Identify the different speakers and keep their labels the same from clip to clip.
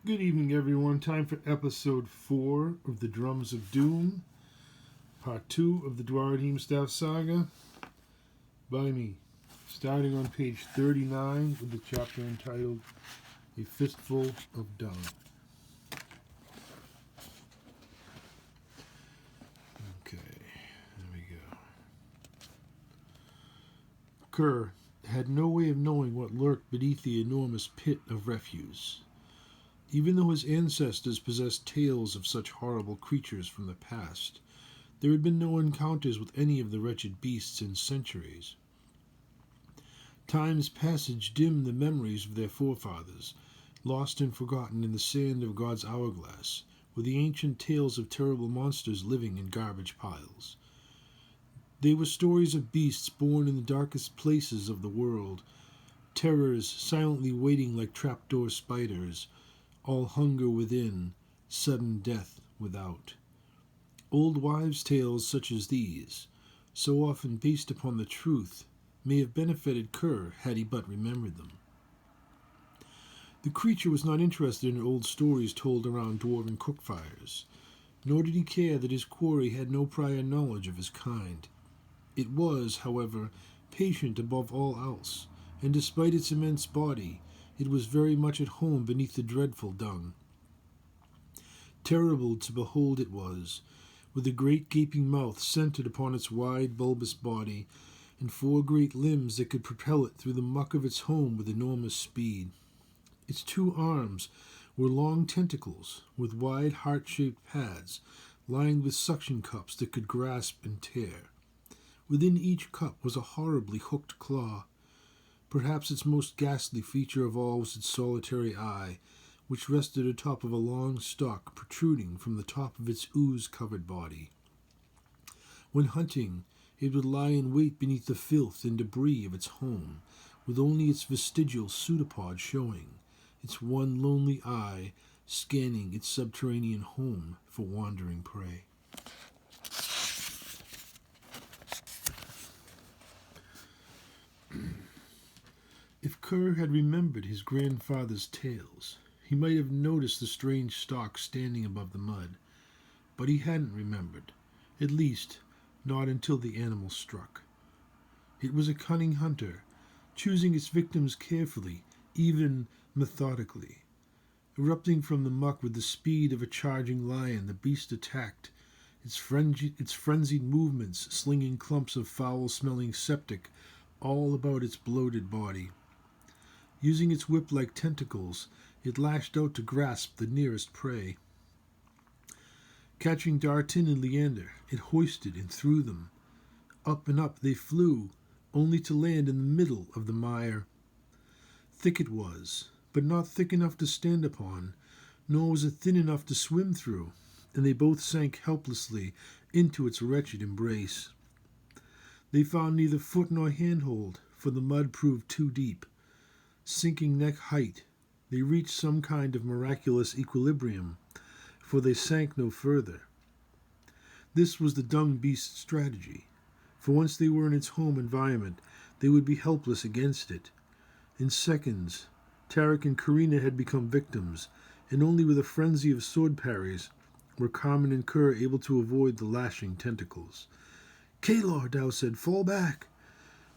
Speaker 1: Good evening, everyone. Time for episode 4 of the Drums of Doom, part 2 of the Duaredheim Staff Saga, by me. Starting on page 39 with the chapter entitled A Fistful of Dung. Okay, there we go. Kerr had no way of knowing what lurked beneath the enormous pit of refuse. Even though his ancestors possessed tales of such horrible creatures from the past, there had been no encounters with any of the wretched beasts in centuries. Time's passage dimmed the memories of their forefathers, lost and forgotten in the sand of God's hourglass, were the ancient tales of terrible monsters living in garbage piles. They were stories of beasts born in the darkest places of the world, terrors silently waiting like trapdoor spiders, all hunger within, sudden death without. Old wives' tales such as these, so often based upon the truth, may have benefited Kerr had he but remembered them. The creature was not interested in old stories told around dwarven cookfires, nor did he care that his quarry had no prior knowledge of his kind. It was, however, patient above all else, and despite its immense body, it was very much at home beneath the dreadful Dung. Terrible to behold it was, with a great gaping mouth centered upon its wide bulbous body, and 4 great limbs that could propel it through the muck of its home with enormous speed. Its 2 arms were long tentacles, with wide heart-shaped pads, lined with suction cups that could grasp and tear. Within each cup was a horribly hooked claw. Perhaps its most ghastly feature of all was its solitary eye, which rested atop of a long stalk protruding from the top of its ooze-covered body. When hunting, it would lie in wait beneath the filth and debris of its home, with only its vestigial pseudopod showing, its one lonely eye scanning its subterranean home for wandering prey. If Kerr had remembered his grandfather's tales, he might have noticed the strange stalk standing above the mud, but he hadn't remembered, at least not until the animal struck. It was a cunning hunter, choosing its victims carefully, even methodically. Erupting from the muck with the speed of a charging lion, the beast attacked, its frenzied movements slinging clumps of foul-smelling septic all about its bloated body. Using its whip-like tentacles, it lashed out to grasp the nearest prey. Catching Dartin and Leander, it hoisted and threw them. Up and up they flew, only to land in the middle of the mire. Thick it was, but not thick enough to stand upon, nor was it thin enough to swim through, and they both sank helplessly into its wretched embrace. They found neither foot nor handhold, for the mud proved too deep. Sinking neck height, they reached some kind of miraculous equilibrium, for they sank no further. This was the dung beast's strategy, for once they were in its home environment, they would be helpless against it. In seconds, Tarek and Karina had become victims, and only with a frenzy of sword parries were Carmen and Kerr able to avoid the lashing tentacles. "Kalar," Dow said, "fall back.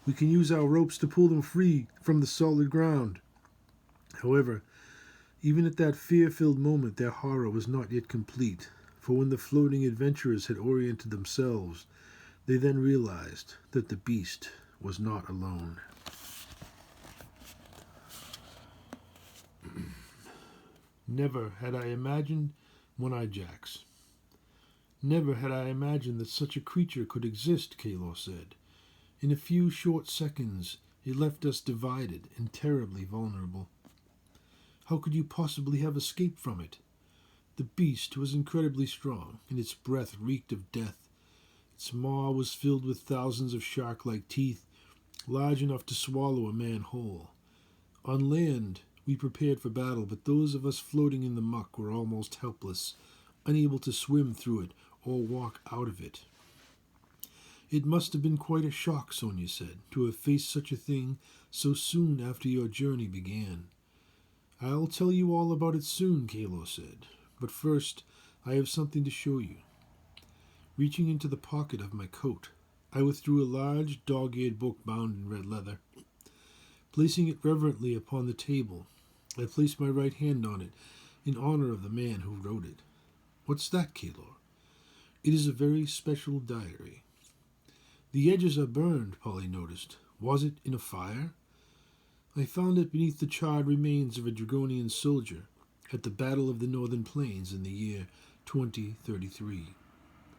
Speaker 1: We can use our ropes to pull them free from the solid ground." However, even at that fear-filled moment their horror was not yet complete, for when the floating adventurers had oriented themselves, they then realized that the beast was not alone. Never had I imagined One-Eye Jacks. Never had I imagined that such a creature could exist, Kalor said. In a few short seconds, it left us divided and terribly vulnerable. How could you possibly have escaped from it? The beast was incredibly strong, and its breath reeked of death. Its maw was filled with thousands of shark-like teeth, large enough to swallow a man whole. On land, we prepared for battle, but those of us floating in the muck were almost helpless, unable to swim through it or walk out of it. It must have been quite a shock, Sonia said, to have faced such a thing so soon after your journey began. I'll tell you all about it soon, Kalo said. But first, I have something to show you. Reaching into the pocket of my coat, I withdrew a large, dog-eared book bound in red leather. Placing it reverently upon the table, I placed my right hand on it in honor of the man who wrote it. What's that, Kalor? It is a very special diary. The edges are burned, Polly noticed. Was it in a fire? I found it beneath the charred remains of a Dragonian soldier at the Battle of the Northern Plains in the year 2033.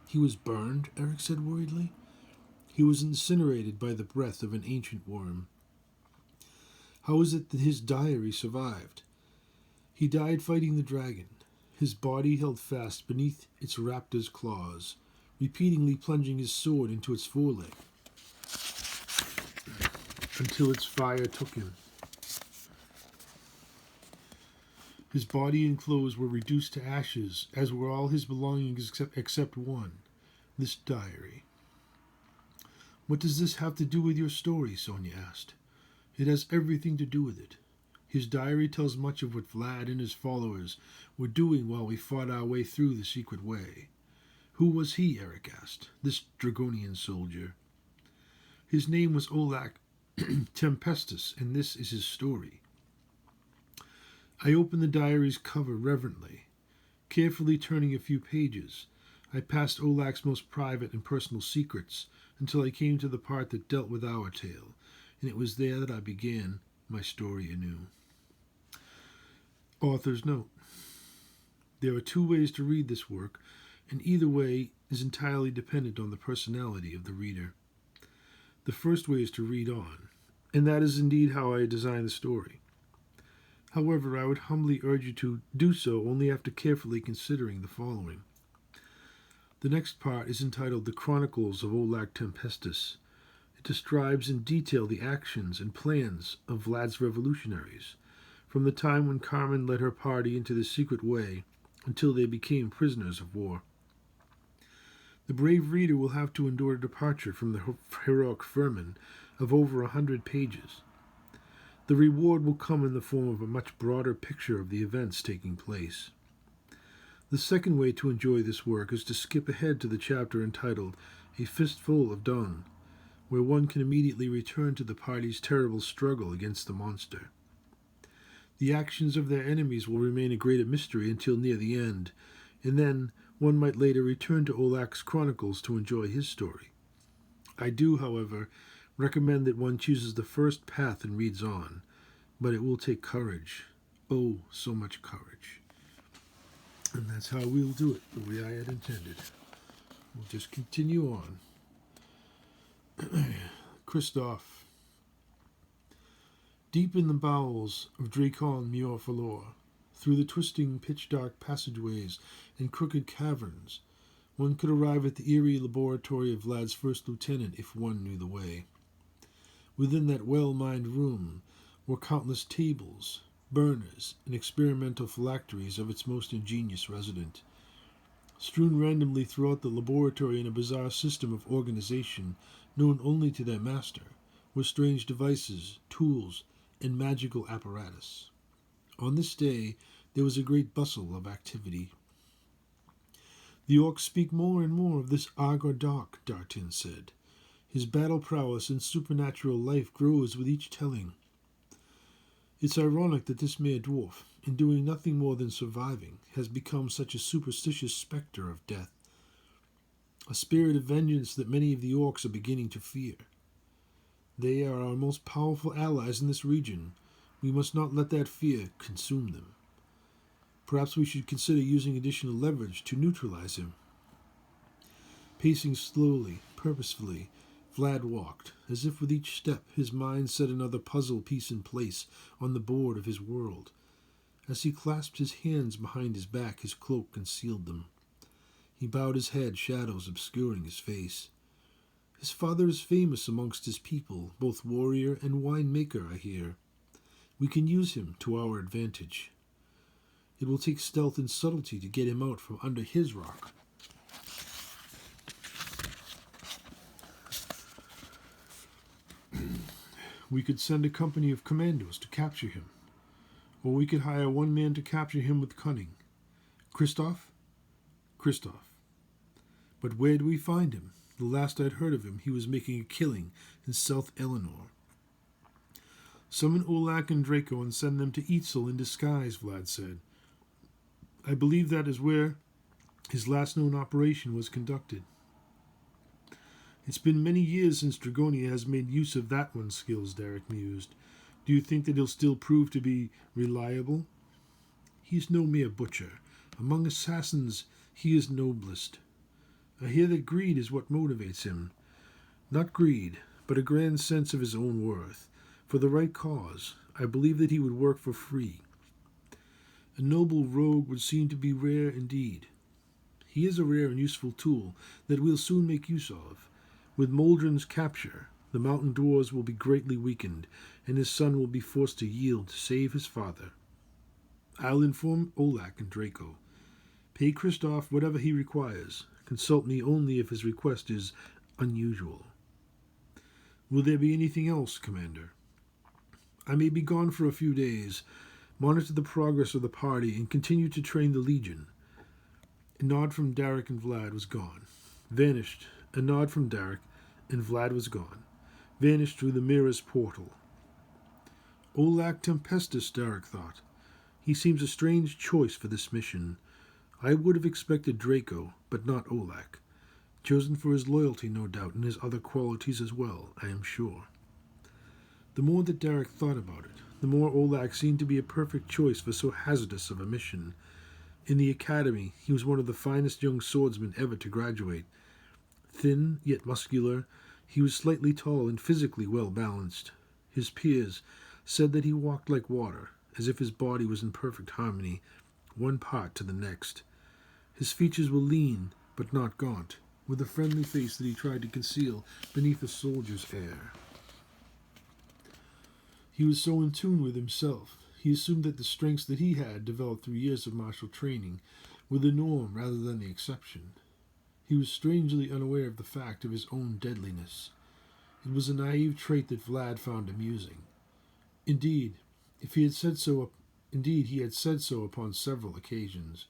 Speaker 1: He was burned, Eric said worriedly. He was incinerated by the breath of an ancient worm. How is it that his diary survived? He died fighting the dragon, his body held fast beneath its raptor's claws, repeatedly plunging his sword into its foreleg until its fire took him. His body and clothes were reduced to ashes, as were all his belongings except one, this diary. What does this have to do with your story? Sonia asked. It has everything to do with it. His diary tells much of what Vlad and his followers were doing while we fought our way through the secret way. Who was he? Eric asked. This Dragonian soldier. His name was Olak Tempestus, and this is his story. I opened the diary's cover reverently. Carefully turning a few pages, I passed Olak's most private and personal secrets until I came to the part that dealt with our tale, and it was there that I began my story anew. Author's note. There are two ways to read this work, and either way is entirely dependent on the personality of the reader. The first way is to read on, and that is indeed how I designed the story. However, I would humbly urge you to do so only after carefully considering the following. The next part is entitled The Chronicles of Olak Tempestus. It describes in detail the actions and plans of Vlad's revolutionaries, from the time when Carmen led her party into the secret way until they became prisoners of war. The brave reader will have to endure a departure from the heroic Furman of over 100 pages. The reward will come in the form of a much broader picture of the events taking place. The second way to enjoy this work is to skip ahead to the chapter entitled A Fistful of Dung, where one can immediately return to the party's terrible struggle against the monster. The actions of their enemies will remain a greater mystery until near the end, and then one might later return to Olak's chronicles to enjoy his story. I do, however, recommend that one chooses the first path and reads on, but it will take courage. Oh, so much courage. And that's how we'll do it, the way I had intended. We'll just continue on. Christoff. Deep in the bowels of Dracon Muir-Falor, through the twisting, pitch-dark passageways and crooked caverns, one could arrive at the eerie laboratory of Vlad's first lieutenant if one knew the way. Within that well-mined room were countless tables, burners, and experimental phylacteries of its most ingenious resident. Strewn randomly throughout the laboratory in a bizarre system of organization known only to their master were strange devices, tools, and magical apparatus. On this day, there was a great bustle of activity. The orcs speak more and more of this Agardok, Dartin said. His battle prowess and supernatural life grows with each telling. It's ironic that this mere dwarf, in doing nothing more than surviving, has become such a superstitious spectre of death. A spirit of vengeance that many of the orcs are beginning to fear. They are our most powerful allies in this region. We must not let that fear consume them. Perhaps we should consider using additional leverage to neutralize him. Pacing slowly, purposefully, Vlad walked, as if with each step his mind set another puzzle piece in place on the board of his world. As he clasped his hands behind his back, his cloak concealed them. He bowed his head, shadows obscuring his face. His father is famous amongst his people, both warrior and winemaker, I hear. We can use him to our advantage. It will take stealth and subtlety to get him out from under his rock. We could send a company of commandos to capture him. Or we could hire one man to capture him with cunning. Christoff? Christoff. But where do we find him? The last I'd heard of him, he was making a killing in South Eleanor. Summon Olak and Draco and send them to Eitzel in disguise, Vlad said. I believe that is where his last known operation was conducted. It's been many years since Dragonia has made use of that one's skills, Derek mused. Do you think that he'll still prove to be reliable? He's no mere butcher. Among assassins, he is noblest. I hear that greed is what motivates him. Not greed, but a grand sense of his own worth. For the right cause, I believe that he would work for free. A noble rogue would seem to be rare indeed. He is a rare and useful tool that we'll soon make use of. With Moldrin's capture, the mountain dwarves will be greatly weakened, and his son will be forced to yield to save his father. I'll inform Olak and Draco. Pay Christoff whatever he requires. Consult me only if his request is unusual. Will there be anything else, Commander? I may be gone for a few days. Monitor the progress of the party and continue to train the Legion. A nod from Derek and Vlad was gone. Vanished. A nod from Derek, and Vlad was gone. Vanished through the mirror's portal. Olak Tempestus, Derek thought. He seems a strange choice for this mission. I would have expected Draco, but not Olak. Chosen for his loyalty, no doubt, and his other qualities as well, I am sure. The more that Derek thought about it, the more Olak seemed to be a perfect choice for so hazardous of a mission. In the academy, he was one of the finest young swordsmen ever to graduate. Thin, yet muscular, he was slightly tall and physically well balanced. His peers said that he walked like water, as if his body was in perfect harmony, one part to the next. His features were lean, but not gaunt, with a friendly face that he tried to conceal beneath a soldier's air. He was so in tune with himself, he assumed that the strengths that he had developed through years of martial training were the norm rather than the exception. He was strangely unaware of the fact of his own deadliness. It was a naive trait that Vlad found amusing. Indeed, he had said so upon several occasions.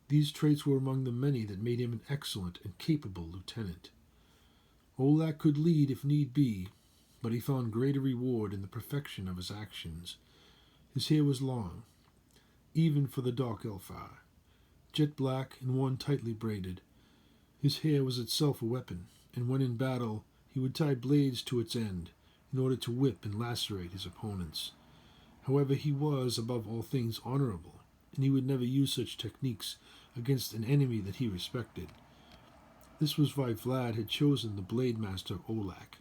Speaker 1: These traits were among the many that made him an excellent and capable lieutenant. Olak could lead if need be, but he found greater reward in the perfection of his actions. His hair was long, even for the dark Elfar, jet black and worn tightly braided. His hair was itself a weapon, and when in battle, he would tie blades to its end in order to whip and lacerate his opponents. However, he was, above all things, honorable, and he would never use such techniques against an enemy that he respected. This was why Vlad had chosen the blade master Olak.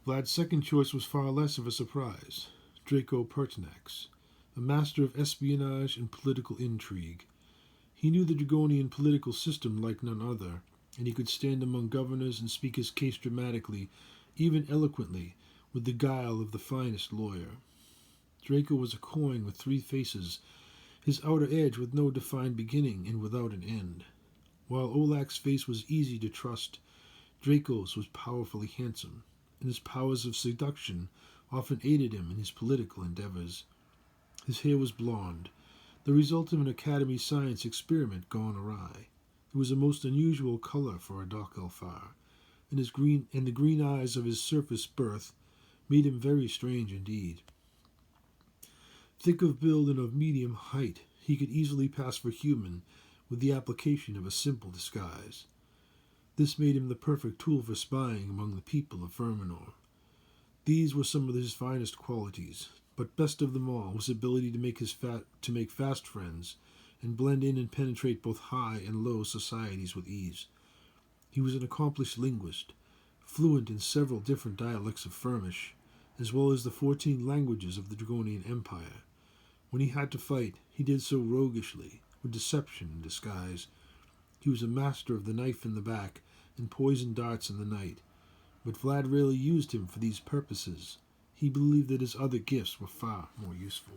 Speaker 1: Vlad's second choice was far less of a surprise. Draco Pertinax, a master of espionage and political intrigue. He knew the Dragonian political system like none other, and he could stand among governors and speak his case dramatically, even eloquently, with the guile of the finest lawyer. Draco was a coin with three faces, his outer edge with no defined beginning and without an end. While Olak's face was easy to trust, Draco's was powerfully handsome, and his powers of seduction often aided him in his political endeavors. His hair was blonde, the result of an Academy science experiment gone awry. It was a most unusual color for a dark Elfar, and the green eyes of his surface birth made him very strange indeed. Thick of build and of medium height, he could easily pass for human with the application of a simple disguise. This made him the perfect tool for spying among the people of Verminor. These were some of his finest qualities, but best of them all was his ability to make fast friends and blend in and penetrate both high and low societies with ease. He was an accomplished linguist, fluent in several different dialects of Firmish, as well as the 14 languages of the Dragonian Empire. When he had to fight, he did so roguishly, with deception and disguise. He was a master of the knife in the back and poison darts in the night, but Vlad rarely used him for these purposes. He believed that his other gifts were far more useful.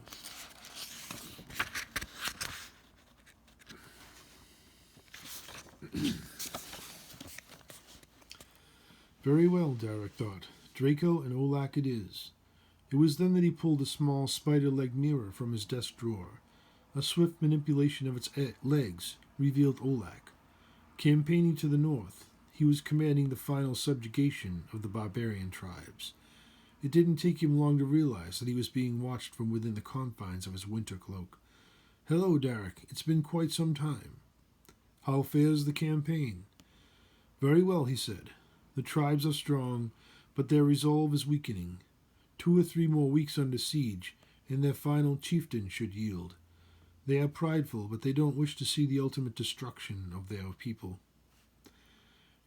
Speaker 1: Very well, Derek thought. Draco and Olak it is. It was then that he pulled a small spider-leg mirror from his desk drawer. A swift manipulation of its legs revealed Olak. Campaigning to the north, he was commanding the final subjugation of the barbarian tribes. It didn't take him long to realize that he was being watched from within the confines of his winter cloak. "Hello, Derek. It's been quite some time." "How fares the campaign?" "Very well," he said. "The tribes are strong, but their resolve is weakening. 2 or 3 more weeks under siege, and their final chieftain should yield. They are prideful, but they don't wish to see the ultimate destruction of their people.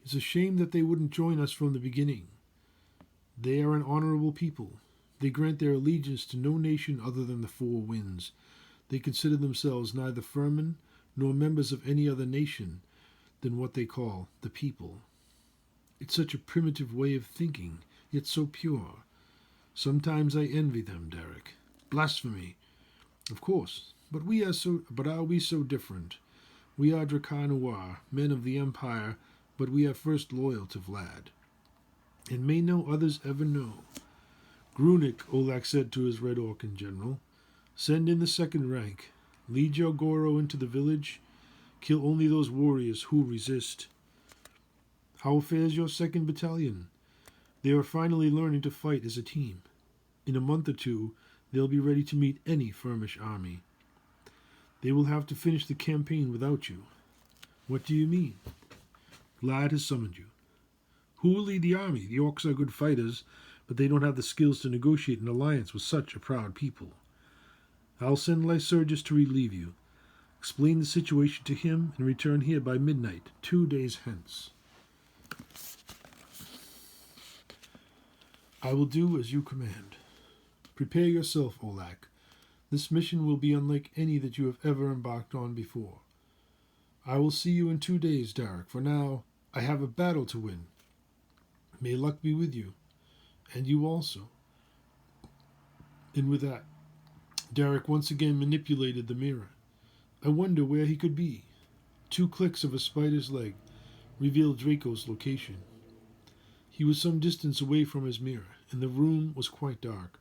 Speaker 1: It's a shame that they wouldn't join us from the beginning. They are an honorable people. They grant their allegiance to no nation other than the 4 winds. They consider themselves neither firmen nor members of any other nation than what they call the people. It's such a primitive way of thinking, yet so pure. Sometimes I envy them, Derek. Blasphemy. Of course, but are we so different? We are Drakkar, men of the Empire, but we are first loyal to Vlad. And may no others ever know. Grunik, Olak said to his Red Orcan general, send in the 2nd rank. Lead your Goro into the village. Kill only those warriors who resist. How fares your 2nd battalion? They are finally learning to fight as a team. In a month or 2, they'll be ready to meet any Firmish army. They will have to finish the campaign without you. What do you mean? Vlad has summoned you. Who will lead the army? The Orcs are good fighters, but they don't have the skills to negotiate an alliance with such a proud people. I'll send Lycurgus to relieve you. Explain the situation to him and return here by midnight, 2 days hence. I will do as you command. Prepare yourself, Olak. This mission will be unlike any that you have ever embarked on before. I will see you in 2 days, Derek. For now, I have a battle to win. May luck be with you, and you also. And with that, Derek once again manipulated the mirror. I wonder where he could be. 2 clicks of a spider's leg revealed Draco's location. He was some distance away from his mirror, and the room was quite dark.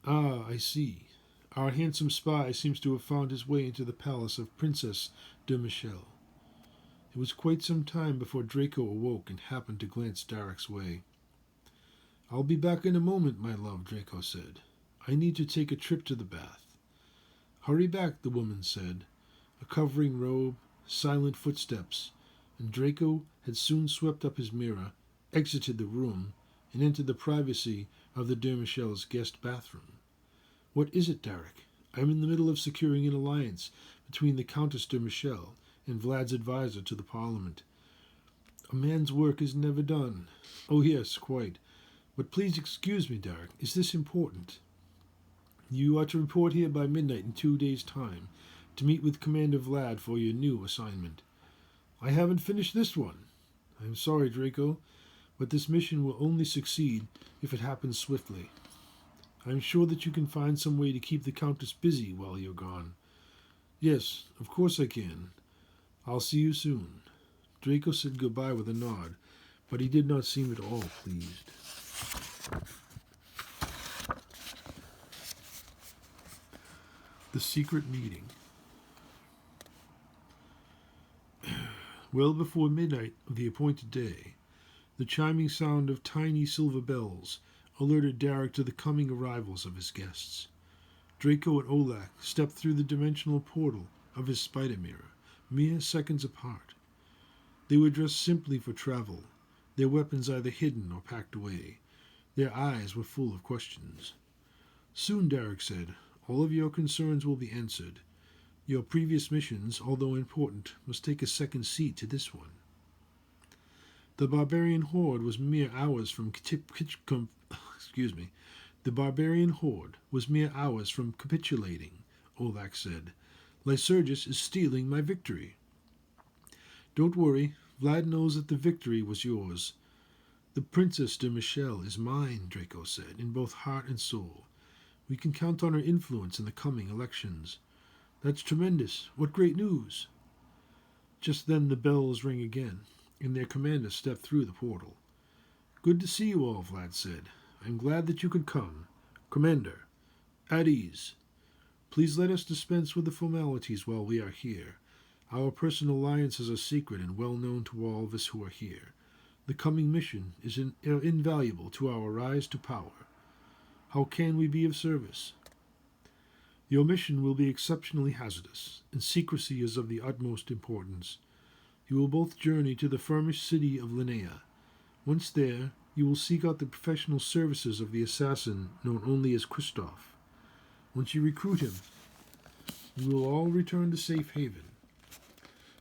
Speaker 1: Ah, I see. Our handsome spy seems to have found his way into the palace of Princess de Michel. It was quite some time before Draco awoke and happened to glance Derek's way. I'll be back in a moment, my love, Draco said. I need to take a trip to the bath. Hurry back, the woman said. A covering robe, silent footsteps, and Draco had soon swept up his mirror, exited the room, and entered the privacy of the de Michel's guest bathroom. What is it, Derek? I'm in the middle of securing an alliance between the Countess de Michel and Vlad's advisor to the Parliament. A man's work is never done. Oh, yes, quite. But please excuse me, Derek. Is this important? You are to report here by midnight in 2 days' time to meet with Commander Vlad for your new assignment. I haven't finished this one. I'm sorry, Draco, but this mission will only succeed if it happens swiftly. I'm sure that you can find some way to keep the Countess busy while you're gone. Yes, of course I can. I'll see you soon. Draco said goodbye with a nod, but he did not seem at all pleased. The secret meeting. Well before midnight of the appointed day, the chiming sound of tiny silver bells alerted Derek to the coming arrivals of his guests. Draco and Olak stepped through the dimensional portal of his spider mirror, mere seconds apart. They were dressed simply for travel, their weapons either hidden or packed away. Their eyes were full of questions. Soon, Derek said, all of your concerns will be answered. Your previous missions, although important, must take a second seat to this one. The barbarian horde was mere hours from capitulating, Olak said. Lycurgus is stealing my victory. Don't worry, Vlad knows that the victory was yours. The Princess de Michel is mine, Draco said, in both heart and soul. We can count on her influence in the coming elections. That's tremendous. What great news! Just then the bells rang again, and their commander stepped through the portal. Good to see you all, Vlad said. I'm glad that you could come. Commander, at ease. Please let us dispense with the formalities while we are here. Our personal alliances are secret and well known to all of us who are here. The coming mission is invaluable to our rise to power. How can we be of service? Your mission will be exceptionally hazardous, and secrecy is of the utmost importance. You will both journey to the famished city of Linnea. Once there, you will seek out the professional services of the assassin known only as Christoff. Once you recruit him, you will all return to Safe Haven,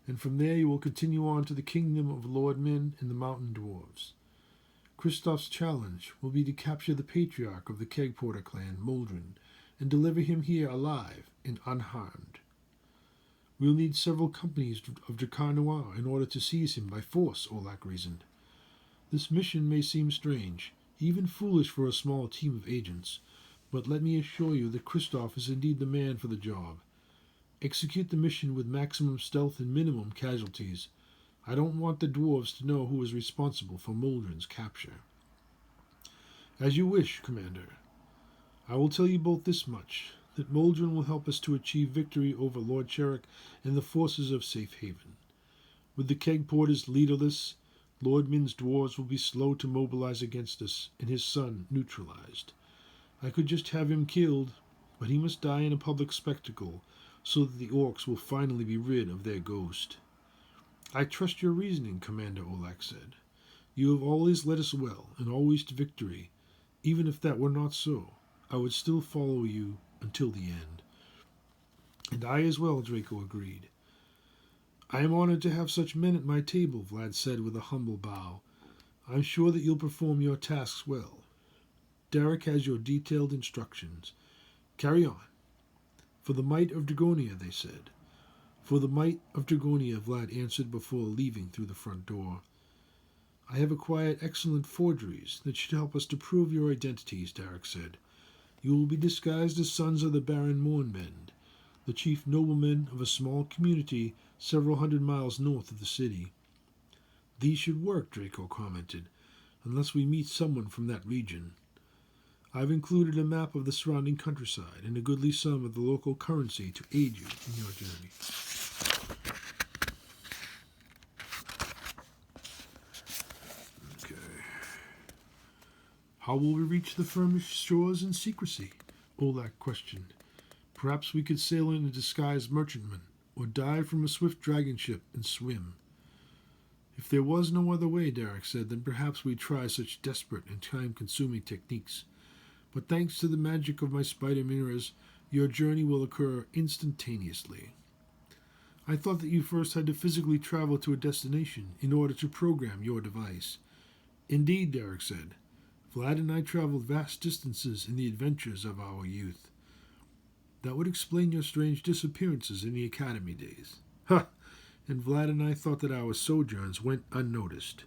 Speaker 1: and from there you will continue on to the kingdom of Lord Min and the mountain dwarves. Christoff's challenge will be to capture the patriarch of the Kegporter clan, Moldrin, and deliver him here alive and unharmed. We'll need several companies of Drakar Noir in order to seize him by force, Olak reasoned. This mission may seem strange, even foolish for a small team of agents, but let me assure you that Christoff is indeed the man for the job. Execute the mission with maximum stealth and minimum casualties. I don't want the dwarves to know who is responsible for Moldrin's capture. As you wish, Commander. I will tell you both this much, that Moldrin will help us to achieve victory over Lord Cherrick and the forces of Safe Haven. With the Kegporters leaderless, Lord Min's dwarves will be slow to mobilize against us, and his son neutralized. I could just have him killed, but he must die in a public spectacle, so that the orcs will finally be rid of their ghost. I trust your reasoning, Commander, Olak said. You have always led us well, and always to victory. Even if that were not so, I would still follow you until the end. And I as well, Draco agreed. I am honored to have such men at my table, Vlad said with a humble bow. I'm sure that you'll perform your tasks well. Derek has your detailed instructions. Carry on. For the might of Dragonia, they said. For the might of Dragonia, Vlad answered before leaving through the front door. I have acquired excellent forgeries that should help us to prove your identities, Derek said. You will be disguised as sons of the Baron Mournbend, the chief nobleman of a small community several hundred miles north of the city. These should work, Draco commented, unless we meet someone from that region. I've included a map of the surrounding countryside and a goodly sum of the local currency to aid you in your journey. Okay. How will we reach the famished shores in secrecy? Olak questioned. Perhaps we could sail in a disguised merchantman, or dive from a swift dragon ship and swim. If there was no other way, Derek said, then perhaps we'd try such desperate and time-consuming techniques. But thanks to the magic of my spider mirrors, your journey will occur instantaneously. I thought that you first had to physically travel to a destination in order to program your device. Indeed, Derek said. Vlad and I traveled vast distances in the adventures of our youth. That would explain your strange disappearances in the academy days. Ha! And Vlad and I thought that our sojourns went unnoticed.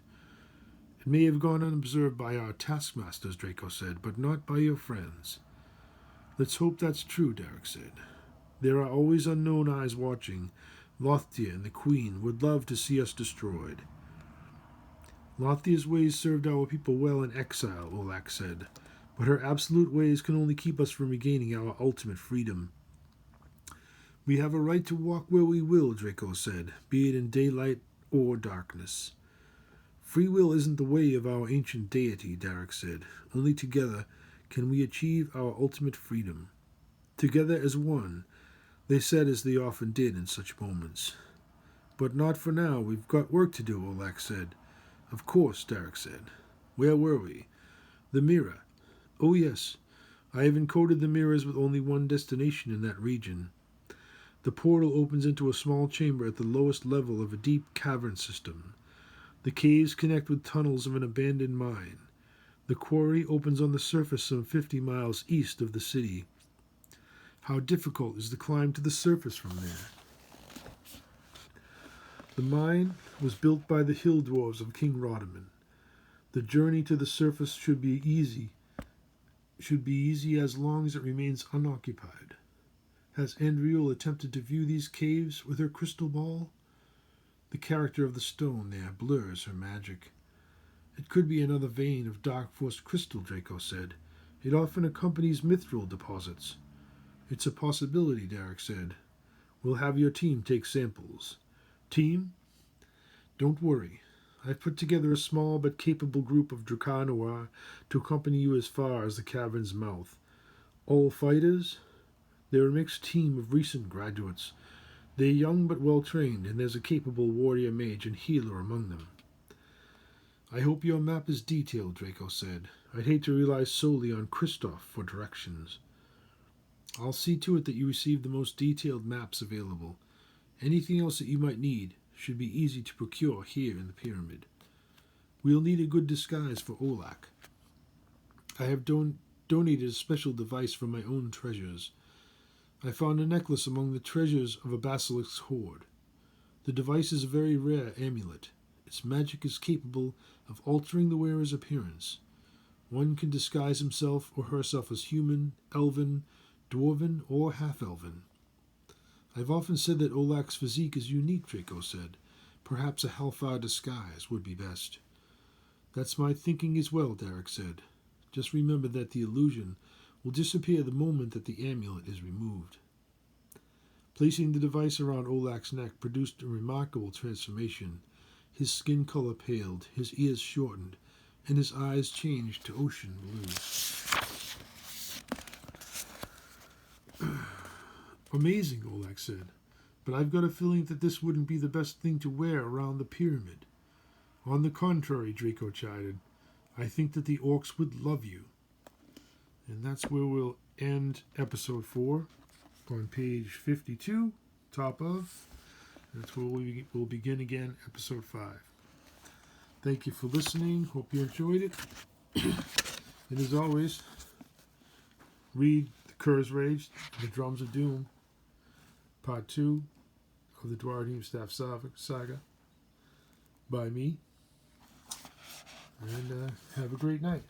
Speaker 1: It may have gone unobserved by our taskmasters, Draco said, but not by your friends. Let's hope that's true, Derek said. There are always unknown eyes watching. Lothtia and the Queen would love to see us destroyed. Lothia's ways served our people well in exile, Olak said, but her absolute ways can only keep us from regaining our ultimate freedom. We have a right to walk where we will, Draco said, be it in daylight or darkness. Free will isn't the way of our ancient deity, Derek said. Only together can we achieve our ultimate freedom. Together as one, they said as they often did in such moments. But not for now, we've got work to do, Olak said. Of course, Derek said. Where were we? The mirror. Oh yes, I have encoded the mirrors with only one destination in that region. The portal opens into a small chamber at the lowest level of a deep cavern system. The caves connect with tunnels of an abandoned mine. The quarry opens on the surface some 50 miles east of the city. How difficult is the climb to the surface from there? The mine was built by the hill dwarves of King Rodaman. The journey to the surface should be easy as long as it remains unoccupied. Has Andriel attempted to view these caves with her crystal ball? The character of the stone there blurs her magic. It could be another vein of dark-forced crystal, Draco said. It often accompanies mithril deposits. It's a possibility, Derek said. We'll have your team take samples. Team? Don't worry. I've put together a small but capable group of Dracanoa to accompany you as far as the cavern's mouth. All fighters? They're a mixed team of recent graduates. They're young but well trained, and there's a capable warrior mage and healer among them. I hope your map is detailed, Draco said. I'd hate to rely solely on Christoff for directions. I'll see to it that you receive the most detailed maps available. Anything else that you might need should be easy to procure here in the pyramid. We'll need a good disguise for Olak. I have donated a special device from my own treasures. I found a necklace among the treasures of a basilisk's hoard. The device is a very rare amulet. Its magic is capable of altering the wearer's appearance. One can disguise himself or herself as human, elven, dwarven, or half-elven. I've often said that Olak's physique is unique, Draco said. Perhaps a Hellfire disguise would be best. That's my thinking as well, Derek said. Just remember that the illusion will disappear the moment that the amulet is removed. Placing the device around Olak's neck produced a remarkable transformation. His skin color paled, his ears shortened, and his eyes changed to ocean blue. Amazing, Olak said, but I've got a feeling that this wouldn't be the best thing to wear around the pyramid. On the contrary, Draco chided, I think that the orcs would love you. And that's where we'll end episode 4 on page 52, top of. That's where we'll begin again, episode 5. Thank you for listening. Hope you enjoyed it. And as always, read The Curse Rage, The Drums of Doom, Part 2 of the Duaredheim Staff Saga by me. And have a great night.